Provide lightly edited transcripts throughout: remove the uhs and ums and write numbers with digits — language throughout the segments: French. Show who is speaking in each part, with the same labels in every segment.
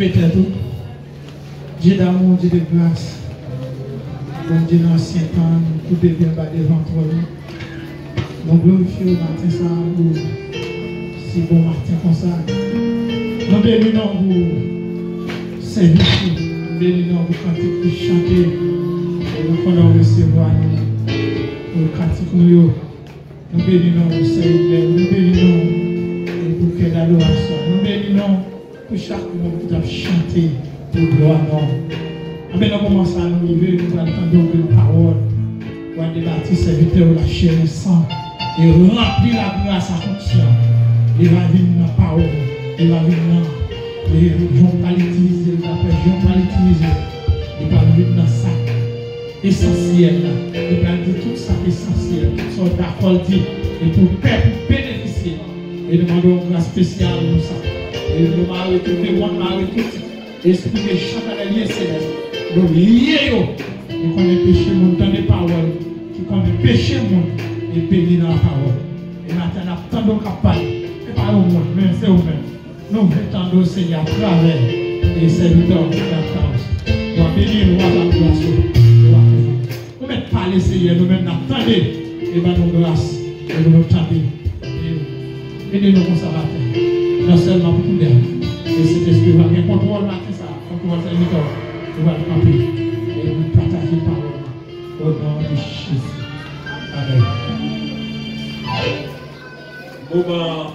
Speaker 1: mettez tout. Dieu d'amour, Dieu de grâce. Bon Dieu dans l'ancien temps, tout devient bas devant toi. Nous glorifions le matin ça pour si bon matin comme ça. Nous bénissons pour servir, nous bénissons pour cantique, pour chanter, nous pouvons recevoir pour cantique nous. Nous bénissons pour servir, nous bénissons pour faire l'adoration, nous bénissons pour chaque monde qui a chanté pour gloire. Amen. Nous commençons à nous lever, nous allons entendre une parole pour débattre serviteur de la chair et sang et remplir la grâce à conscience. Il va venir dans la parole, il va venir dans les gens pas l'utiliser, les après gens pas l'utiliser. Il va venir dans ça essentiel là. Il va dire tout ça essentiel, toutes sortes d'accords et pour le peuple bénéficier. Et demandons une grâce spéciale pour ça. Et nous allons retourner, on va retourner. Esprit de chandelier céleste. Donc, lié, qui connaît péché, mon dans les paroles, qui connaît péché, mon et béni dans la parole. Et maintenant, nous attendons capable. Et pas au monde, mais c'est vous-même. Nous attendons, Seigneur, à travers les serviteurs de la cause. Nous allons bénir, nous allons la grâce. Nous allons parler, Seigneur, nous-mêmes, nous attendons. Et bien, nos grâces, et nous attendons. Aidez-nous comme ça, matin. Non seulement pour nous. Et cet esprit va bien contrôle, matin, ça. Contrôle, serviteur. Nous allons camper et nous partager la parole au nom de Jésus. Amen.
Speaker 2: Moment,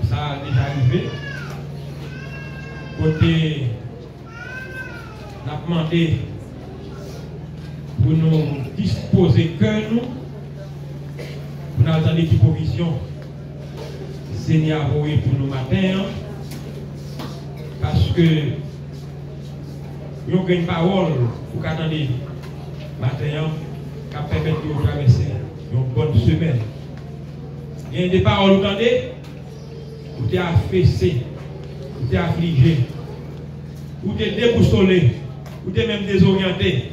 Speaker 2: ça a déjà arrivé. Côté, on a demandé pour nous disposer que nous, pour nous attendre des provisions. Seigneur a envoyé pour nous matin, parce que nous avons une parole pour qu'attendre matin, qui permet de traverser une bonne semaine. Il y a des paroles, vous entendez, vous êtes affaissé, vous êtes affligé, vous êtes déboussolé, vous êtes même désorienté.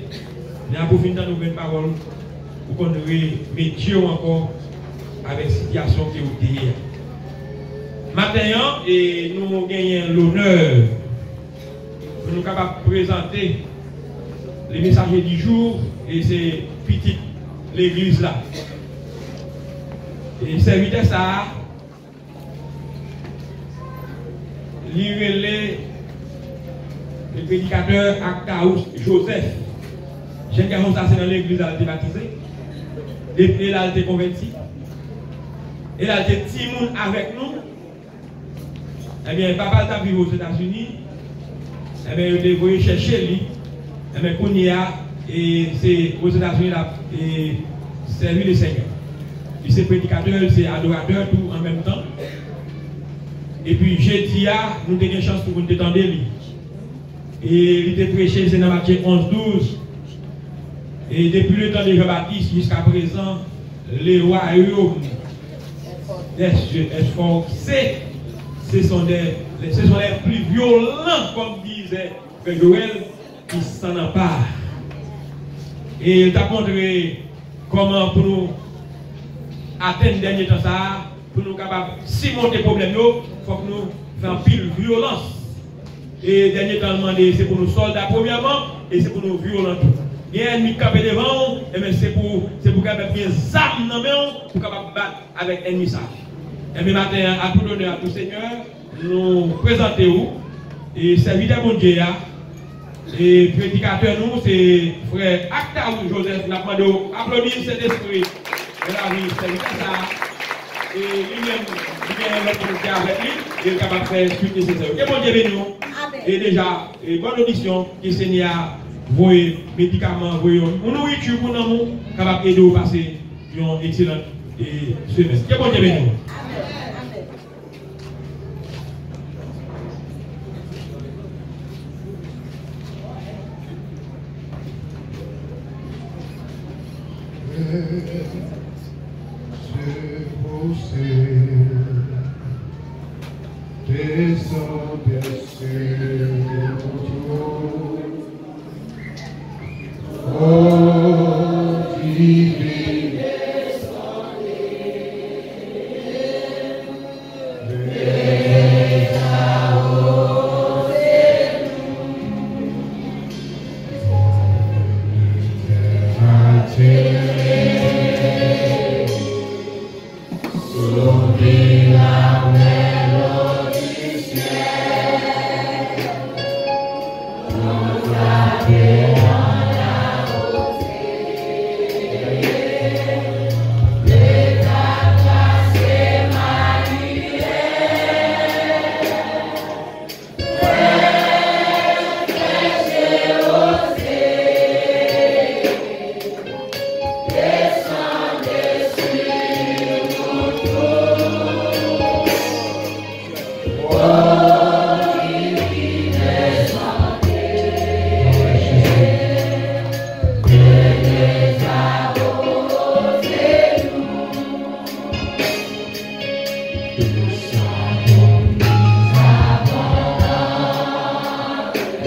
Speaker 2: Mais pour finir dans une parole, pour qu'on remette Dieu encore avec la situation qui est hier. Maintenant, et nous gagnons l'honneur de nous capables de présenter les messagers du jour et c'est petite l'église là. Et serviteur ça, le prédicateur Actaous Joseph. Jeune garçon ça c'est dans l'église là, il a été baptisé. Depuis là, il a été converti. Et là, il a été Timoun avec nous. Eh bien, papa t'a vu aux États-Unis. Eh bien, il devait chercher lui. Eh bien, qu'on y a, et c'est aux États-Unis, là, et servi le Seigneur. Il c'est prédicateur, c'est adorateur, tout en même temps. Et puis, jeudi, nous avons une chance pour nous détendre lui. Et il était prêché, c'est dans Matthieu 11-12. Et depuis le temps de Jean-Baptiste jusqu'à présent, les royaumes des cieux esforcés, ce sont les plus violents, comme disait Joël, qui s'en emparent. Et il t'a montré comment pour nous atteindre le dernier temps, ça, pour nous capables de surmonter les problèmes, il faut que nous fassions pile violence. Et le dernier temps, c'est pour nous soldats premièrement, et c'est pour nous violents tout. Il y a un ennemi campé devant, et c'est pour capable bien zap dans main pour capable battre avec l'ennemi ça. Et bien matin, à tout honneur à tout Seigneur, nous présentons et serviteur mon Dieu et prédicateur nous c'est frère Actaous Joseph. Nous avons applaudi cet esprit de la vie serviteur ça et lui-même il vient l'opportunité avec lui et il est capable de faire ce qui est nécessaire. Que mon Dieu bénisse nous et déjà bonne audition que Seigneur voyez médicaments, voyez on nourriture pour nous capable d'aider à passer une excellente semaine. Que bon Dieu bénisse nous.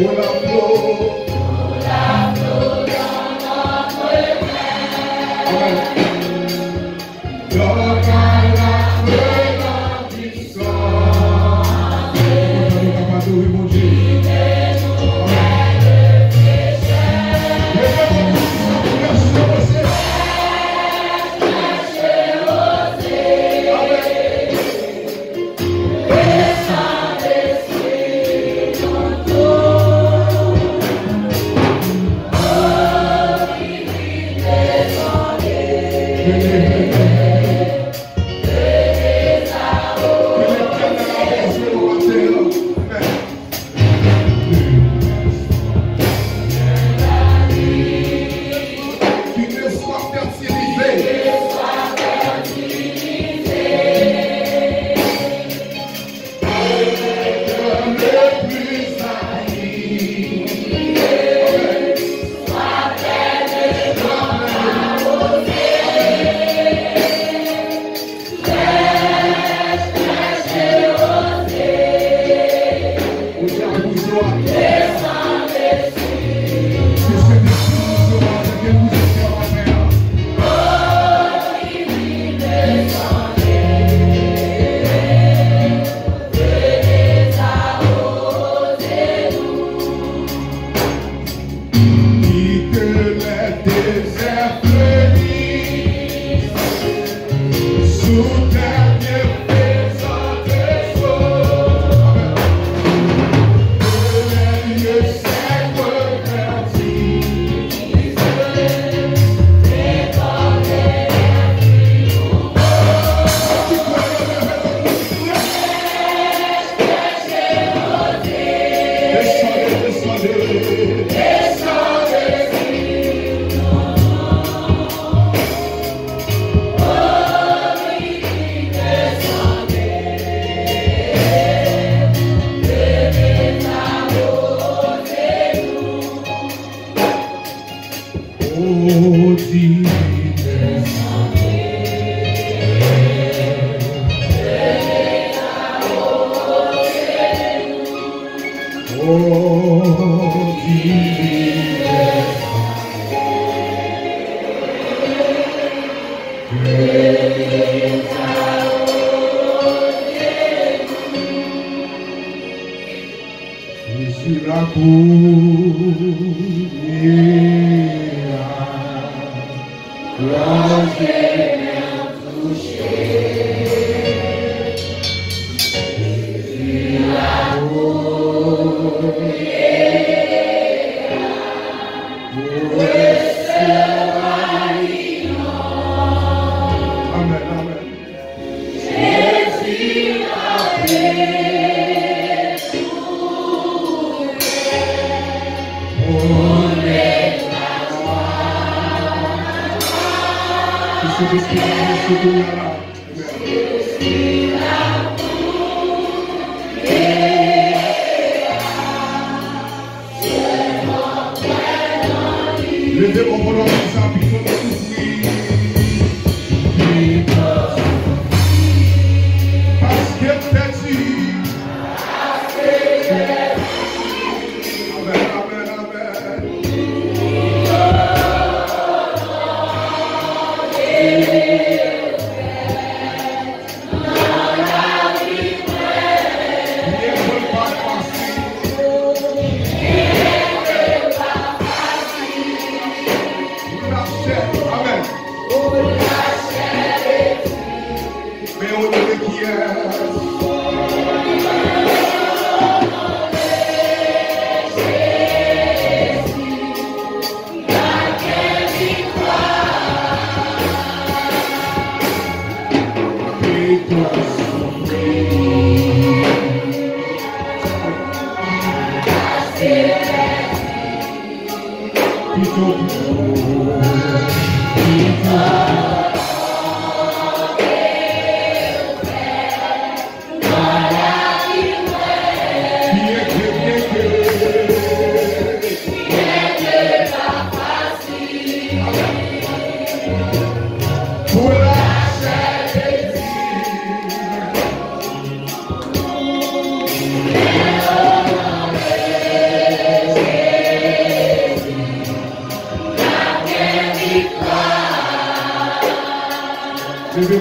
Speaker 3: Amen.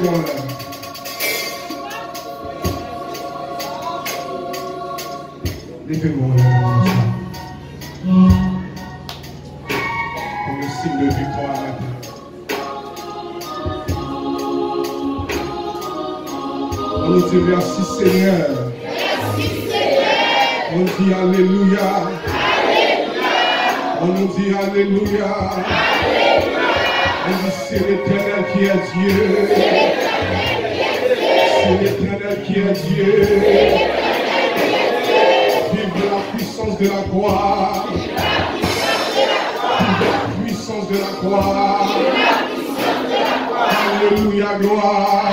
Speaker 3: bon là. Levez-moi là. Comme le signe de victoire maintenant. On nous dit merci Seigneur.
Speaker 4: Merci Seigneur.
Speaker 3: On dit alléluia.
Speaker 4: Alléluia.
Speaker 3: On nous dit alléluia.
Speaker 4: Alléluia.
Speaker 3: On dit c'est l'Éternel qui est Dieu. C'est l'Éternel qui est Dieu. Vive la puissance de la croix. Vive la puissance de la croix. Alléluia, gloire.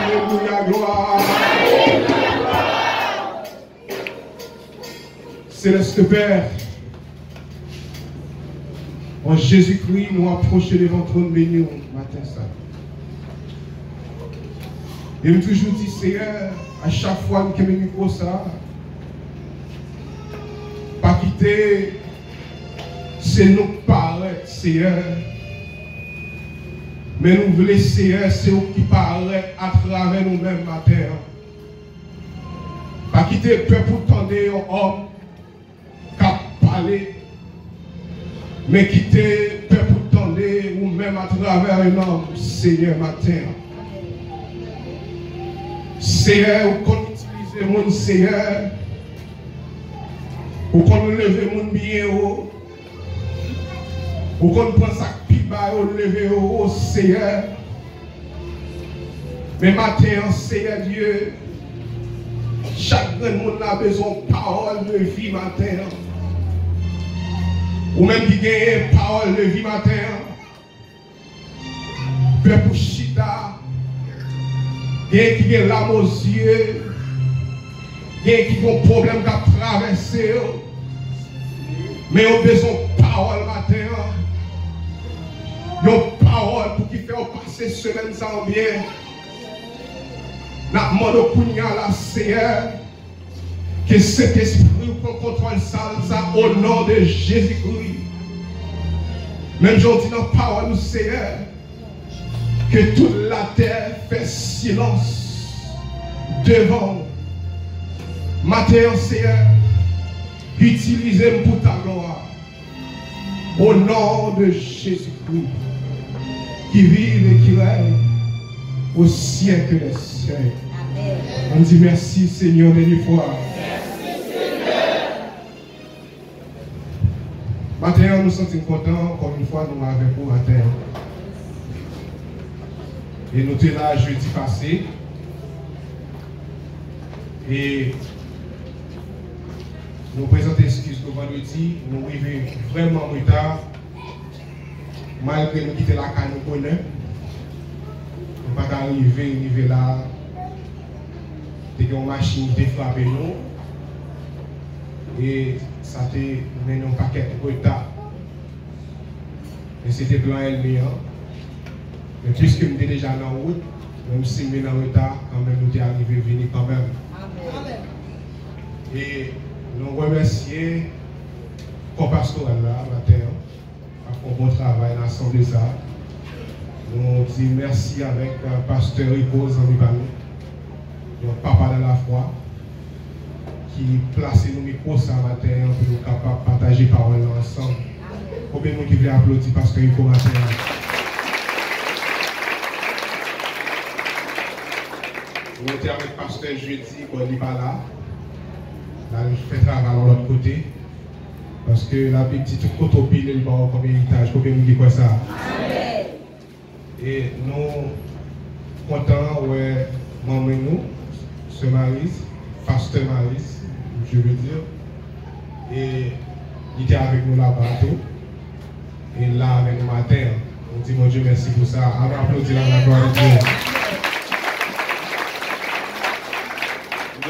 Speaker 3: Alléluia, gloire. Céleste Père, en Jésus-Christ, nous approchons devant ton trône béni matin ça. Et nous toujours dit, Seigneur, à chaque fois que nous micro ça, pas quitter, c'est nous paraître, Seigneur. Mais nous voulons, Seigneur, c'est nous qui paraît à travers nous-mêmes matin. Pas quitter le peuple pour tendre un homme qui a parlé, mais quitter le peuple pour tendre ou même à travers un homme, Seigneur, matin. Seigneur, vous comptez utiliser mon Seigneur, vous comptez lever mon bien haut, vous comptez prendre ça qui va lever au Seigneur. Mais matin, Seigneur Dieu, chaque monde a besoin de parole de vie matin. Ou même qui gagne parole de vie matin. Peuple Chita. Il y a qui a l'âme aux yeux. Il y a qui a un problème à traverser. Mais on a besoin de parole matin. Il y a une parole pour qui fait passer semaine sans bien. N'a demandé au la Seigneur que cet esprit contrôle ça au nom de Jésus-Christ. Même j'en dis dans la parole du Seigneur que toute la terre fait silence devant matin, Seigneur, utilisez-moi pour ta gloire. Au nom de Jésus-Christ, qui vive et qui règne au siècle des siècles. On dit merci, Seigneur, une fois.
Speaker 4: Merci Seigneur.
Speaker 3: Maintenant, nous sommes contents, encore une fois, nous avec vous matin. Et nous étions là jeudi passé. Et nous présentons excuse le vendredi. Nous arrivons vraiment en retard. Malgré nous quitter la canne, nous connaissons. Nous ne sommes pas arrivés là. Il y a une machine qui a frappé nous. Et ça a mené un paquet de retard. Et c'était plan ennemi. Mais puisque nous étions déjà dans la route, même si nous sommes en retard, quand même nous sommes arrivés à venir quand même. Amen. Et nous remercions le pastoral là, matin, pour un bon travail dans l'assemblée ça. Nous disons merci avec le pasteur Rico Zambibani, le papa de la foi, qui place nos micros ce matin pour nous capables de partager parole ensemble. Combien de gens qui veulent applaudir pasteur Rico matin? Nous étions avec le pasteur jeudi, quand il n'est pas là. Là, je fais travail de l'autre côté. Parce que la petite cotopile, il va avoir comme héritage. Combien de gens qui quoi ça? Amen. Et nous, contents, ouais, maman nous, Sœur Maryse, pasteur Maryse, je veux dire. Et il était avec nous là-bas. Et là, avec nous matin, on dit, mon Dieu, merci pour ça. On va applaudir la gloire de Dieu.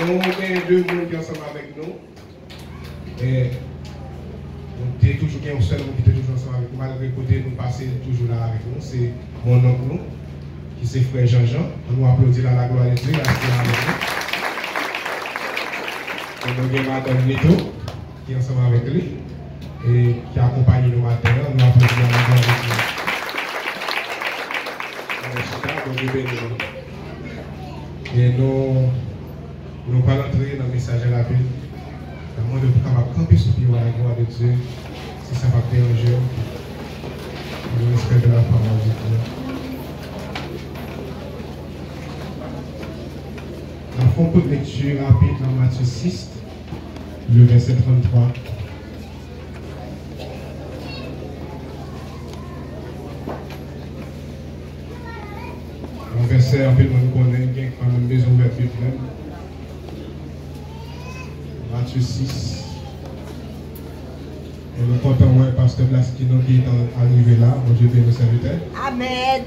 Speaker 3: Nous avons deux personnes qui sont ensemble avec nous. Et nous avons toujours un seul qui était toujours ensemble avec nous. Malgré côté, nous passons toujours là avec nous. C'est mon oncle, qui c'est frère Jean-Jean. On nous applaudit là la gloire de Dieu. Et nous avons Madame Neto, qui est ensemble avec lui. Et qui accompagne nous matin. On nous applaudit là la gloire de Dieu. Et nous allons entrer dans le message rapide. Nous devons capable camper sur pied à la gloire de Dieu. Si ça va déranger, nous respectons la parole de Dieu. Nous avons une lecture rapide dans Matthieu 6, le verset 33. Un verset en fait, nous connaissons quand même des ouvertures pleines. Matthieu 6. Et nous comptons, ouais, Pasteur Blaskino qui est arrivé là, mon Dieu bénisse nos serviteurs.
Speaker 5: Amen.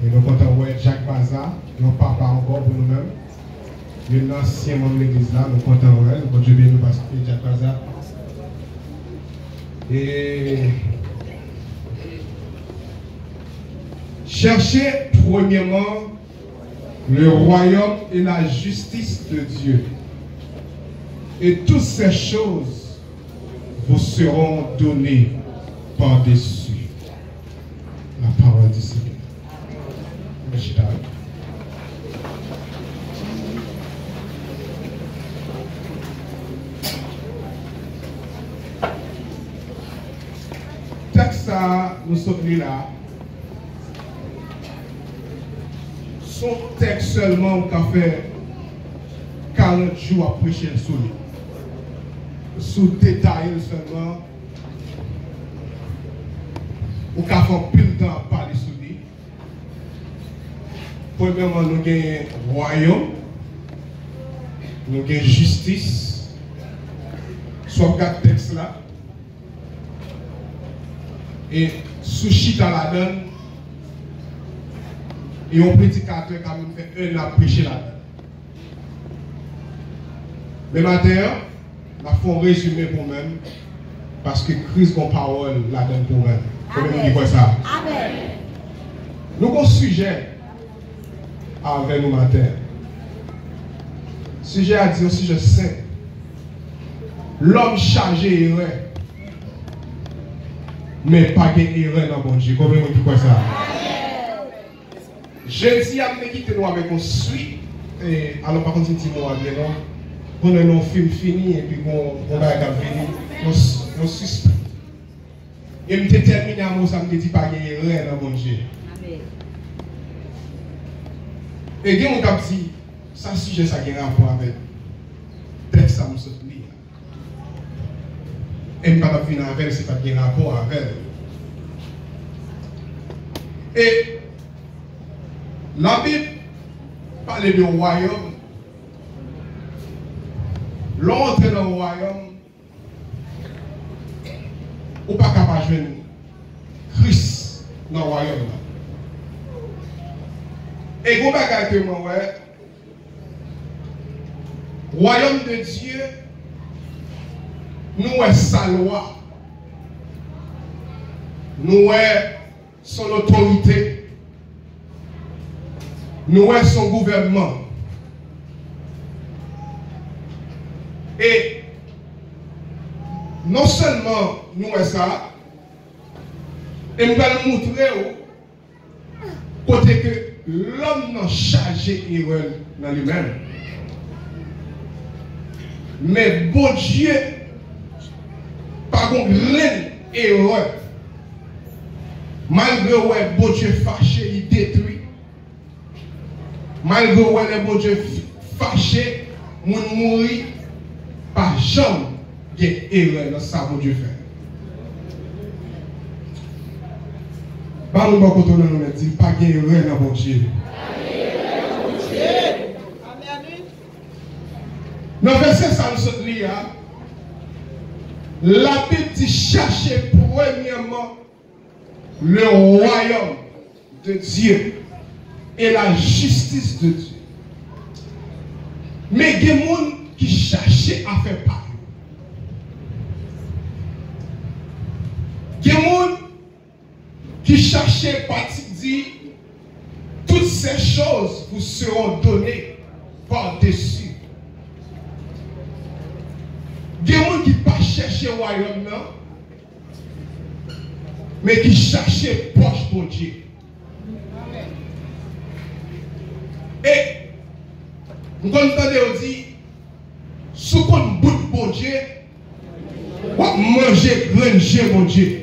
Speaker 3: Et nous comptons, ouais, Jacques Baza, non papa encore pour nous-mêmes. Un ancien membre de l'église là, nous comptons, ouais, mon Dieu bénisse Pasteur Jacques Baza. Et cherchez premièrement le royaume et la justice de Dieu. Et toutes ces choses vous seront données par-dessus. La parole du Seigneur. Texte ça, nous sommes là. Son texte seulement qu'a fait 40 jours à prêcher sur lui. Sous détail seulement, ou qu'a fait plus de temps à parler sur lui. Premièrement, nous avons royaume, nous avons justice. Soit quatre textes là. Et sous chita la donne, et un prédicateur qui a même fait un an prêcher là-dedans. Mais maintenant, la faut résumer pour même, parce que Christ a parole là-dedans pour même. Comment vous dites ça?
Speaker 5: Amen.
Speaker 3: Nous avons un sujet avec nous matin. Sujet à dire, sujet saint. L'homme chargé erreur, mais pas de erreur dans bon Dieu. Comment vous dites ça? Je dis à me quitter nous avec un suite. Alors par contre, si tu m'as bien non. On a un film fini et puis on va fini. On suspend. Et je me détermine à moi, ça me dit pas qu'il y a rien dans mon Dieu. Et bien, on a dit, ça sujet, ça a un rapport avec le texte, ça me saute lire. Et je ne vais pas finir avec, c'est pas qu'il y a un rapport avec. Et la Bible parle du royaume. L'entrée dans le royaume, ou pas capable de jouer Christ dans le royaume. Et vous regardez que moi, royaume de Dieu, nous avons sa loi, nous avons son autorité, nous avons son gouvernement. Et non seulement nous avons ça, et nous allons montrer côté que l'homme n'a chargé erreur dans lui-même. Mais bon Dieu, par contre, l'erreur, malgré que bon Dieu fâché, il détruit. Malgré que le bon Dieu fâché, il mourit. Pas jamais il y a erreur dans ça que Dieu fait. Par nous, nous dit pas qu'il y a erreur dans mon Dieu. Dans le verset ça nous dit, la Bible dit chercher premièrement le royaume de Dieu et la justice de Dieu. Mais il y a des gens qui cherchent à faire part. Il y a des gens qui cherchent à dire toutes ces choses vous seront données par-dessus. Il y a des gens qui ne pas chercher le royaume, non, mais qui cherchent proche pour Dieu. Et, nous entendons dire, sous qu'on bout de bon Dieu, on va manger granger mon Dieu.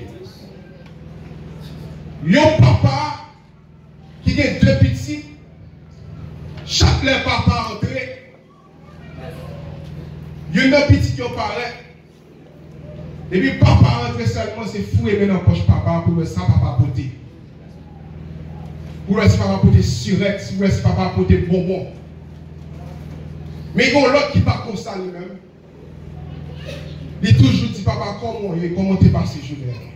Speaker 3: Yon papa qui a deux petits, chaque le papa entré, yon a petit qui paraît. Et puis papa rentre seulement, c'est fou et dans poche papa pour ça papa porter. Pour ça papa porter surette, pour ça papa porter bonbon. Mais il y a l'autre qui pas comme ça lui-même. Il toujours dit papa comment t'es passé journée.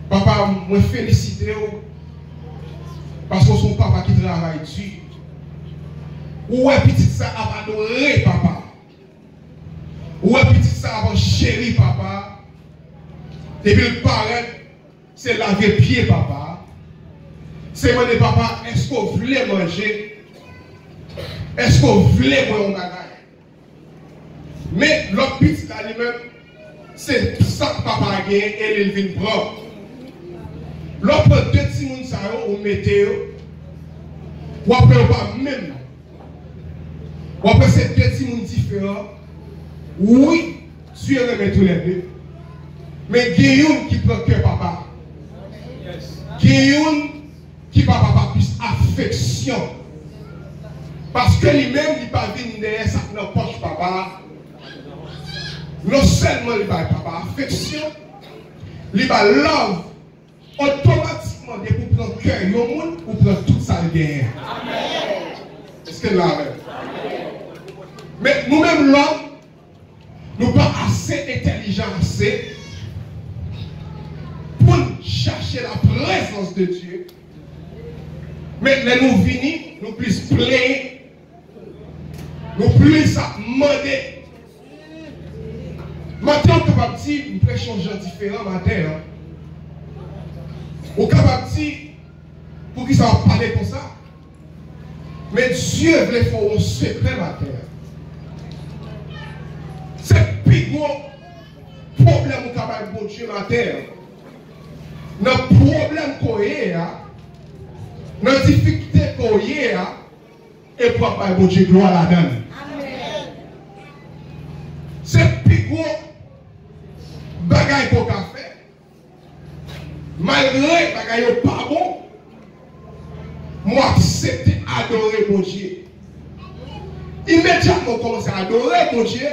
Speaker 3: Papa, moi félicite parce que son papa qui travaille dur. Ou est petit ça a adoré papa. Ou est petit ça a chéri papa. Et puis le parent, c'est laver pied papa. C'est demander papa, est-ce qu'on voulait manger? Est-ce qu'on voulait boire un bagage? Mais l'autre petit là lui-même, c'est ça que papa a gagné et il vient prendre. L'autre deux petits mouns ça on mettez ou après pas même. Ou après c'est deux petits mouns différents. Oui, tu remet tous les deux. Mais il y a un qui prend cœur papa. Il y a un qui va papa plus affection. Parce que lui-même, il ne va pas venir derrière ça dans la poche papa. Non seulement il va papa affection, il va love. Automatiquement, dès que vous prenez cœur, vous prenez tout ça de guerre. Est-ce que là, mais nous-mêmes, l'homme, nous ne sommes pas assez intelligents assez pour chercher la présence de Dieu. Mais nous venons, nous plus plaindre, nous plus demander. Maintenant, on est capable de dire, nous pouvons changer différent matin. On est capable de dire, pour qui ça va parler comme ça. Mais Dieu voulait faire un secret matin. C'est le plus gros problème qu'on a avec Dieu matin. Notre problème qu'on a, notre difficulté qu'on a, et pour pas bon Dieu gloire là-dedans. C'est le plus gros bagaille qu'on a fait. Malgré que bagaille n'est pas bon, moi accepter adorer mon Dieu. Immédiatement commencer à adorer mon Dieu,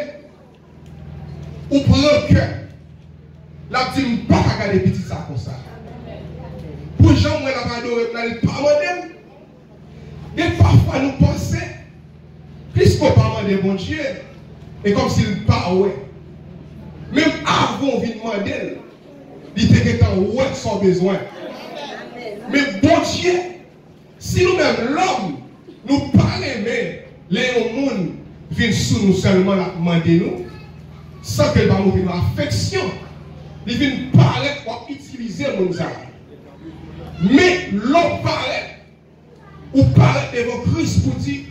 Speaker 3: ou prendre le cœur. Là, je ne dis pas regarder petit ça comme ça. Pour les gens, moi, je vais adorer, je ne vais pas demander. Et parfois, nous pensons, puisqu'on ne peut pas demander mon Dieu, et comme s'il ne pas ouais. Même avant de demander, il était en ouais sans besoin. Mais bon Dieu, si nous-mêmes, l'homme, nous parlons, mais les gens viennent sous nous seulement demander nous, sans que nous ayons affection, ils viennent parler pour utiliser nos âmes. Mais l'homme parle, ou parle devant Christ pour dire,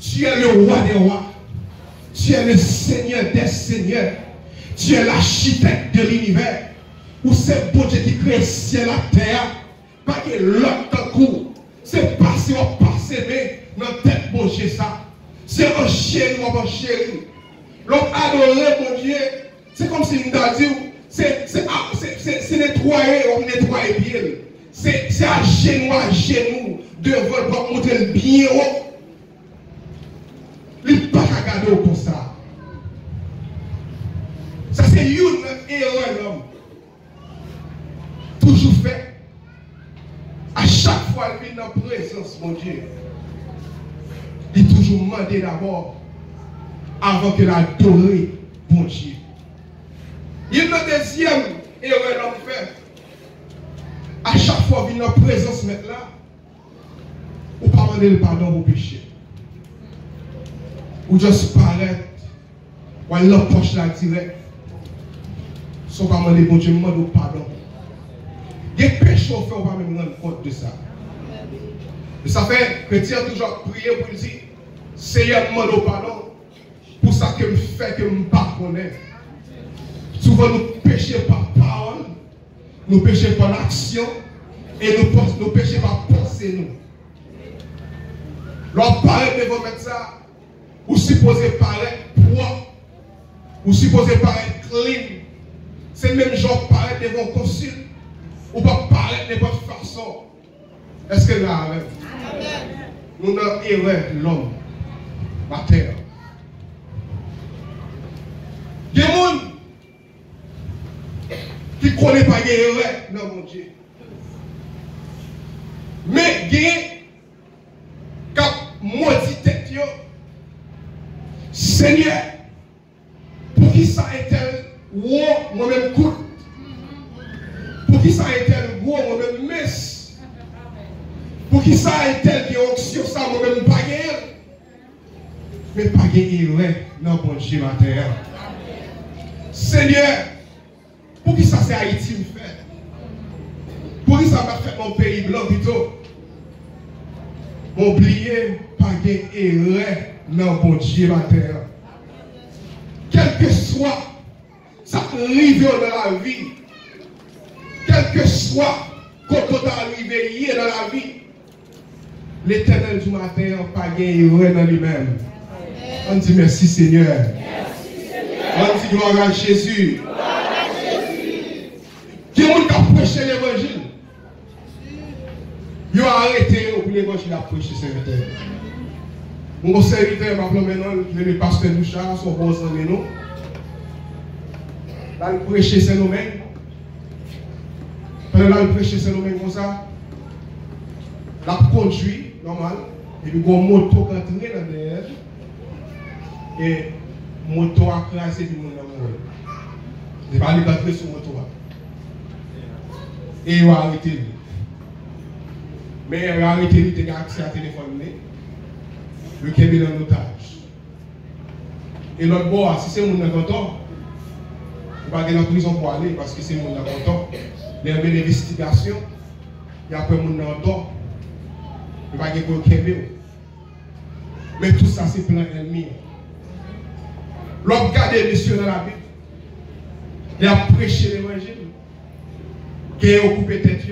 Speaker 3: tu es le roi des rois, tu es le Seigneur des seigneurs, tu es l'architecte de l'univers, ou c'est bon Dieu qui crée le ciel et la terre, pas que l'homme t'en court. C'est pas si on passe dans la tête bon Dieu ça. C'est un chéri ou un chéri. L'homme adoré mon Dieu, c'est comme si nous avons dit, c'est nettoyer, on nettoie bien. C'est à genoux, devant pour montrer le bien haut. Il ne peut pas regarder pour ça. Ça c'est une erreur l'homme. Toujours fait. À chaque fois qu'il vient dans la présence, mon Dieu, il est toujours demandé d'abord, avant que l'adorer, mon Dieu. Il y a une deuxième erreur l'homme fait. À chaque fois qu'il vient dans la présence maintenant, ou pas demander le pardon pour péché. Ou juste paraître, ou aller dans la poche là direct. Sans pas demander, bon Dieu, demande pardon. Il y a des péchés qu'on fait, on va même rendre compte de ça. Et ça fait que chrétien toujours prier pour dire, Seigneur, demande pardon. Pour ça que je fais que je ne pas connaître. Souvent nous péchons par parole, nous péchons par l'action, et nous péchons par pensée nous. L'on paraît devant mettre ça, ou supposé paraître propre, ou supposé paraître clean. C'est le même genre paraître devant le consul, ou pas paraître de n'importe façon. Est-ce que là, Amen? Nous avons erreur l'homme, la terre. Il y a des gens qui ne connaissent pas erreur dans mon Dieu. Mais il y a qui maudit tête. Seigneur, pour qui ça est-elle moi-même coûte? Pour qui ça est-elle moi-même messe? Pour qui ça est-elle qui est sur ça moi-même pas guère? Mais pas guère non bon Dieu ma terre. Seigneur, pour qui ça c'est Haïti me fait? Pour qui ça m'a fait mon pays blanc plutôt? Oubliez pas guère non bon Dieu ma terre. Quel que soit ça arrive dans la vie, quel que soit quand on est arrivé hier dans la vie, l'Éternel du matin n'a pas gagné dans lui-même. On dit merci Seigneur. Merci Seigneur. On dit gloire à Jésus. Gloire à Jésus. Qui est-ce qui a prêché l'évangile? Il a arrêté pour l'évangile à prêcher serviteur. Mon serviteur m'a appelé maintenant, le pasteur Bouchard, son bon ami nous. Là, il prêche Saint-Domingue. Pendant là, il prêche Saint-Domingue comme ça. La conduit, normal. Et puis, il y a une moto qui entre dans l'air. Et la moto a crasé du monde dans le monde. Il va aller rentrer sur la moto. Et il va arrêter lui. Mais il va arrêter lui, il a accès à téléphone. Le Québec est en otage. Et l'autre bois, si c'est mon content, il va aller en prison pour aller parce que c'est mon content. Il y a une investigation, il y a un mon content. Il va aller pour le Québec. Mais tout ça, c'est plein d'ennemis. L'homme garde monsieur dans la Bible. Il a prêché l'évangile. Il a coupé tête,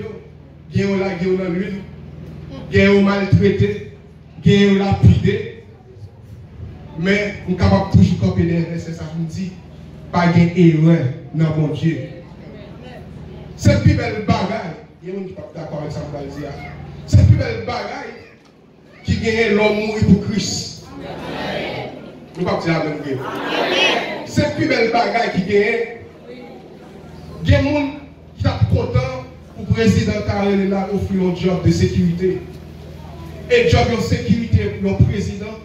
Speaker 3: il a lagué dans l'huile, il a maltraité. Qui l'a lapidé, mais on est capable toujours de copier les versets, ça nous dit, pas de erreur dans mon Dieu. C'est plus belle bagaille, il y a des gens qui ne sont pas d'accord avec ça, c'est plus belle bagaille qui gagne l'homme mourir pour Christ. Nous ne pouvons pas dire la même chose. C'est plus belle bagaille qui gagne. Il y a des gens qui sont contents pour le président Karel là offrir un job de sécurité. Et job de sécurité pour le président,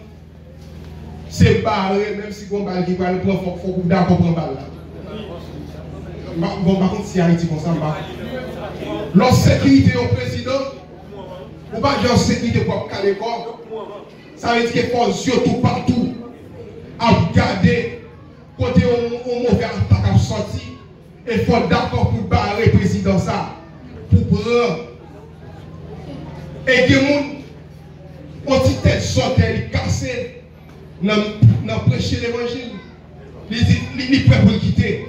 Speaker 3: c'est barré, même si on va le prendre, il faut d'accord prendre balle là. Bon, par contre, si Haïti comme ça, la sécurité au président, ou pas de sécurité pour caler corps, ça veut dire qu'il faut surtout partout à regarder côté où mauvais attaque à sortir, et il faut d'accord pour barrer le président ça, pour prendre. Et des gens quand il tête sortait, il cassait, dans prêcher l'évangile, il est prêt pour le quitter.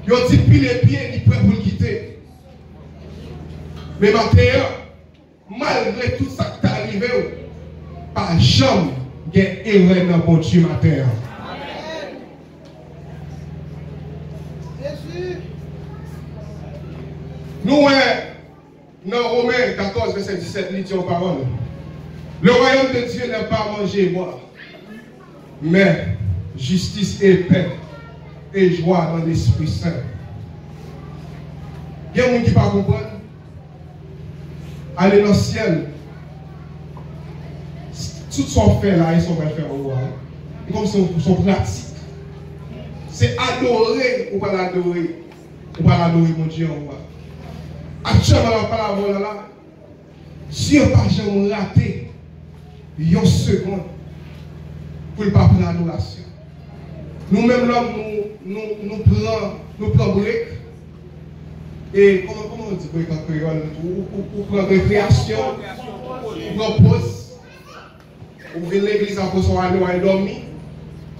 Speaker 3: Il dit puis les pieds, il est prêt pour le quitter. Mais maintenant, malgré tout ça qui est arrivé, pas jamais il y a erreur dans mon Dieu matin. Nous, dans Romains 14, verset 17, nous disons parole. Le royaume de Dieu n'est pas manger et boire, mais justice et paix et joie dans l'Esprit Saint. Il y a des gens qui ne comprennent pas. Aller dans le ciel, tout ce qu'on fait là, ils sont mal faire au roi. Comme son pratique. C'est adorer ou pas l'adorer. Ou pas l'adorer mon Dieu en roi. Actuellement, on parle là. Si on n'a pas jamais raté, une seconde pour ne pas prendre l'adoration. Nous-mêmes, là, nous prenons break. Et comment on dit break en créole? Pour prendre récréation, pour prendre pause. Pour venir à l'église après son année ou à dormir.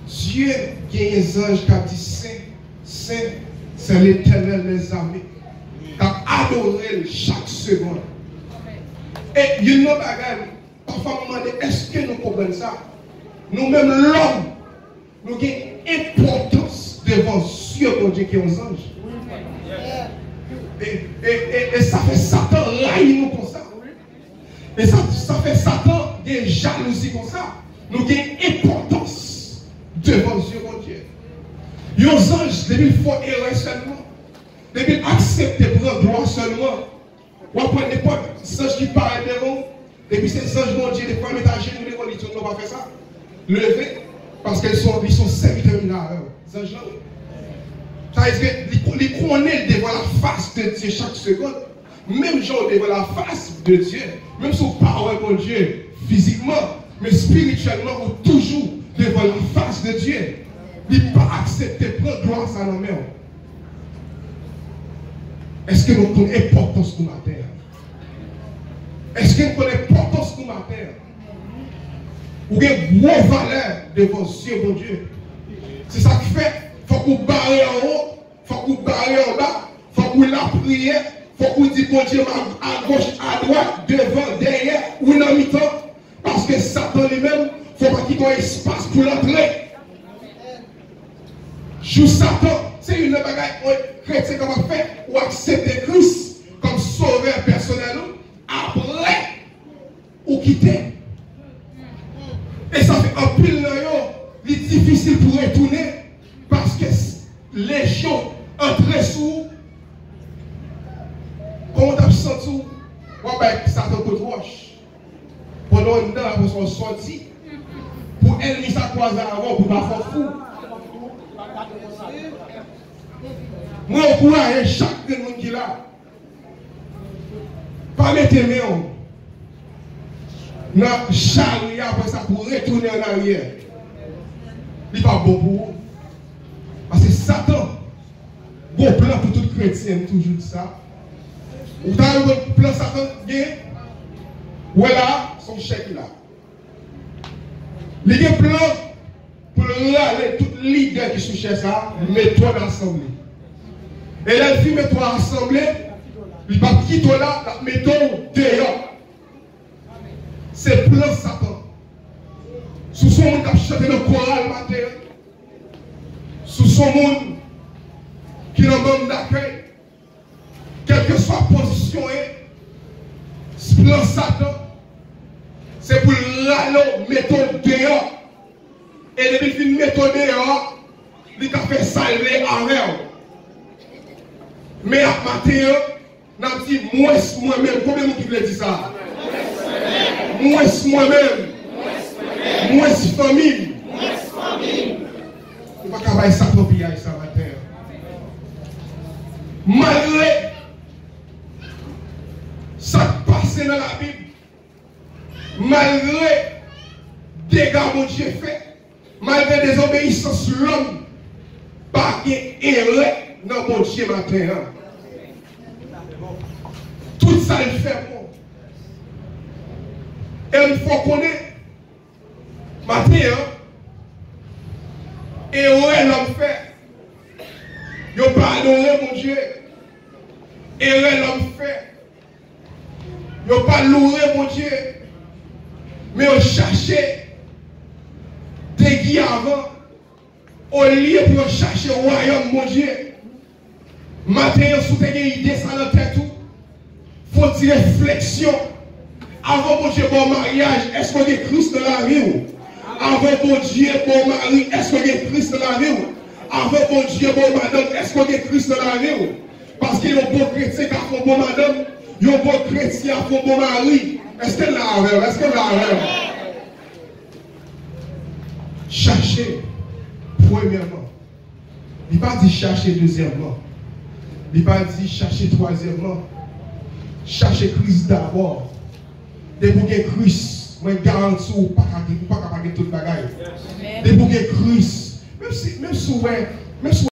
Speaker 3: Dieu qui est un ange qui a dit Saint, Saint, c'est l'Éternel des armées. Qui a adoré chaque seconde. Et il y a une bagarre. parfois on demande, est-ce que nous comprenons ça? Nous-mêmes, l'homme, nous avons une importance devant Dieu, mon Dieu, qui est aux anges. Et ça fait Satan railler nous comme ça. Et ça fait Satan des jalousies comme ça. Nous avons une importance devant Dieu, mon Dieu. Les anges, depuis il faut errer seulement. Depuis accepter prendre gloire seulement. Ou après n'importe ange qui parle devant. Et puis ces anges, mon Dieu, des fois, mettre à genoux, les religions ne vont pas faire ça. Lever. Parce qu'ils sont serviteurs mineurs. Les anges là. Ça veut dire qu'ils connaissent devant la face de Dieu chaque seconde. Même genre devant la face de Dieu. Même son parole, mon Dieu, physiquement, mais spirituellement, ou toujours devant la face de Dieu. Il ne peut pas accepter prendre gloire à nos mains. Est-ce que nous connaissons l'importance de la terre? Est-ce que nous connaissons l'importance de la terre? Ou bien une grosse valeur devant Dieu, mon Dieu. C'est ça qui fait, il faut qu'on barre en haut, il faut qu'on barre en bas, il faut qu'on la prière, il faut qu'on dise mon Dieu à gauche, à droite, devant, derrière, ou dans mi-temps. Parce que Satan lui-même, il ne faut pas qu'il y ait espace pour l'entrer. Sous Satan, c'est une bagaille chrétien qu'on va faire ou accepter Christ comme sauveur personnel après ou quitter. Et ça fait un pile là, il est difficile pour retourner parce que les gens entrent sous. Comment tu as senti? Satan peut te roche. Pendant une heure, pour son sorti, pour elle, il s'est croisé avant pour ne pas faire fou. Moi, je encourage chaque monde qui est là. Pas mettre mes mains dans charia après ça pour retourner en arrière. Il n'est pas bon pour vous. Parce que Satan, bon plan pour tout chrétien, toujours ça. Vous avez un plan Satan, voilà son chèque là. Il y a un plan pour râler tout leader qui sous ça, mets-toi ensemble. Et là, il dit, mets-toi ensemble, il va quitter là, mets-toi dehors. C'est plan Satan. Sous son monde qui a chanté le choral matin, sous son monde qui est dans le monde d'accueil, quelle que soit la position, ce plan Satan, c'est pour râler, mets-toi dehors. Et depuis qu'il met ton dehors, il a fait salver avec. Mais à matin, on a dit, moi-même, combien de gens qui veulent dire ça? Moi-même. Moi, famille. On va travailler ça pour payer ça matin. Malgré ça qui passe dans la Bible, malgré dégâts mon Dieu fait, malgré des obéissances, l'homme, pas erreur dans mon Dieu matin. Tout ça, il fait bon. Et il faut connaître, matin, erreur l'homme fait. Il n'a pas adoré mon Dieu. Erreur l'homme fait. Il n'a pas loué mon Dieu. Mais il cherché des guides avant, au lieu pour chercher le royaume, mon Dieu. Maintenant, si vous avez une idée, ça dans la tête, il faut dire réflexion. Avant, mon Dieu, bon mariage, est-ce qu'on est Christ dans la vie? Avant, mon Dieu, bon mari, est-ce qu'on est Christ dans la vie? Avant, mon Dieu, bon madame, est-ce qu'on est Christ dans la vie? Parce qu'il y a un bon chrétien qui a fait bon madame, il y a un bon chrétien qui a fait bon mari. Est-ce que la rêve? Est-ce que la rêve? Chercher, premièrement. Il ne pas dit chercher deuxièmement. Il ne pas dit chercher troisièmement. Chercher Christ d'abord. Dès que vous avez Christ, moi je garantis ou pas capable de tout le bagage. Dès que vous avez Christ, même si